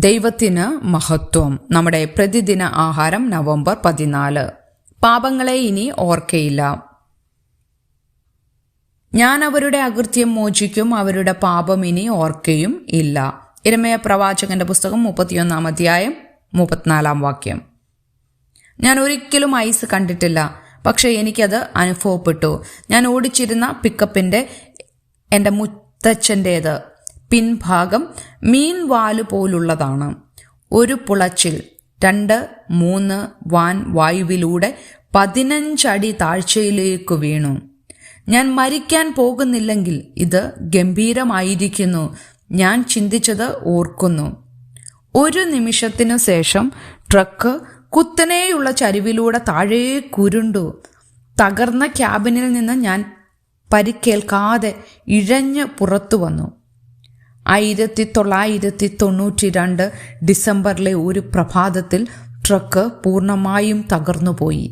ദൈവത്തിന് മഹത്വം. നമ്മുടെ പ്രതിദിന ആഹാരം നവംബർ 14. പാപങ്ങളെ ഇനി ഓർക്കയില്ല. ഞാൻ അവരുടെ അകൃത്യം മോചിക്കും, അവരുടെ പാപം ഇനി ഓർക്കയും ഇല്ല. യിരെമ്യാ പ്രവാചകന്റെ പുസ്തകം 31-ാം അധ്യായം 34-ാം വാക്യം. ഞാൻ ഒരിക്കലും ഐസ് കണ്ടിട്ടില്ല, പക്ഷെ എനിക്കത് അനുഭവപ്പെട്ടു. ഞാൻ ഓടിച്ചിരുന്ന പിക്കപ്പിന്റെ എൻ്റെ മുത്തച്ഛൻ്റേത് പിൻഭാഗം മീൻവാല് പോലുള്ളതാണ്. ഒരു പുളച്ചിൽ 2-3 വാൻ വായുവിലൂടെ 15 അടി താഴ്ചയിലേക്ക് വീണു. ഞാൻ മരിക്കാൻ പോകുന്നില്ലെങ്കിൽ ഇത് ഗംഭീരമായിരിക്കുന്നു. ഞാൻ ചിന്തിച്ചത് ഓർക്കുന്നു. ഒരു നിമിഷത്തിനു ശേഷം ട്രക്ക് കുത്തനെയുള്ള ചരിവിലൂടെ താഴെ കുരുണ്ടു. തകർന്ന ക്യാബിനിൽ നിന്ന് ഞാൻ പരിക്കേൽക്കാതെ ഇഴഞ്ഞ് പുറത്തു വന്നു. 1992 ഡിസംബറിലെ ഒരു പ്രഭാതത്തിൽ ട്രക്ക് പൂർണ്ണമായും തകർന്നുപോയി.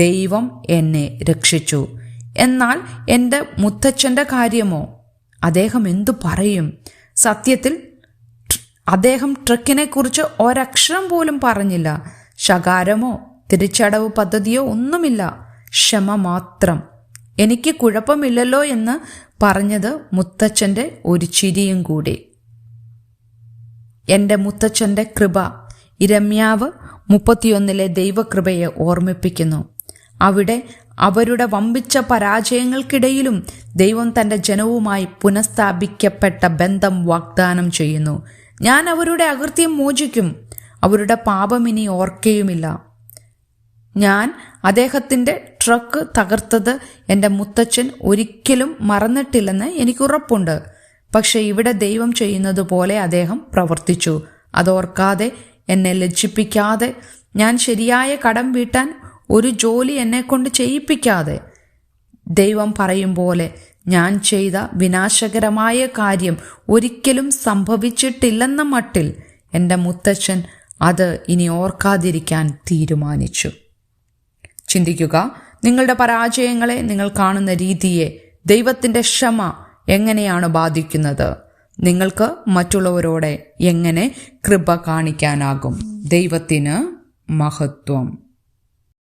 ദൈവം എന്നെ രക്ഷിച്ചു. എന്നാൽ എൻ്റെ മുത്തച്ഛൻ്റെ കാര്യമോ? അദ്ദേഹം എന്തു പറയും? സത്യത്തിൽ അദ്ദേഹം ട്രക്കിനെക്കുറിച്ച് ഒരക്ഷരം പോലും പറഞ്ഞില്ല. ശകാരമോ തിരിച്ചടവ് പദ്ധതിയോ ഒന്നുമില്ല. ക്ഷമ മാത്രം. എനിക്ക് കുഴപ്പമില്ലല്ലോ എന്ന് പറഞ്ഞത് മുത്തച്ഛൻ്റെ ഒരു ചിരിയും കൂടി. എൻ്റെ മുത്തച്ഛൻ്റെ കൃപ യിരെമ്യാവ് 31 ദൈവകൃപയെ ഓർമ്മിപ്പിക്കുന്നു. അവിടെ അവരുടെ വമ്പിച്ച പരാജയങ്ങൾക്കിടയിലും ദൈവം തൻ്റെ ജനവുമായി പുനഃസ്ഥാപിക്കപ്പെട്ട ബന്ധം വാഗ്ദാനം ചെയ്യുന്നു. ഞാൻ അവരുടെ അകൃത്യം മോചിക്കും, അവരുടെ പാപം ഇനി ഓർക്കയുമില്ല. ഞാൻ അദ്ദേഹത്തിൻ്റെ ട്രക്ക് തകർത്തത് എൻ്റെ മുത്തച്ഛൻ ഒരിക്കലും മറന്നിട്ടില്ലെന്ന് എനിക്കുറപ്പുണ്ട്. പക്ഷെ ഇവിടെ ദൈവം ചെയ്യുന്നത് പോലെ അദ്ദേഹം പ്രവർത്തിച്ചു. അതോർക്കാതെ, എന്നെ ലജ്ജിപ്പിക്കാതെ, ഞാൻ ശരിയായ കടം വീട്ടാൻ ഒരു ജോലി എന്നെക്കൊണ്ട് ചെയ്യിപ്പിക്കാതെ, ദൈവം പറയും പോലെ ഞാൻ ചെയ്ത വിനാശകരമായ കാര്യം ഒരിക്കലും സംഭവിച്ചിട്ടില്ലെന്ന മട്ടിൽ എൻ്റെ മുത്തച്ഛൻ അത് ഇനി ഓർക്കാതിരിക്കാൻ തീരുമാനിച്ചു. ചിന്തിക്കുക, നിങ്ങളുടെ പരാജയങ്ങളെ, നിങ്ങൾ കാണുന്ന രീതിയെ ദൈവത്തിൻ്റെ ക്ഷമ എങ്ങനെയാണ് ബാധിക്കുന്നത്? നിങ്ങൾക്ക് മറ്റുള്ളവരോട് എങ്ങനെ കൃപ കാണിക്കാനാകും? ദൈവത്തിന് മഹത്വം.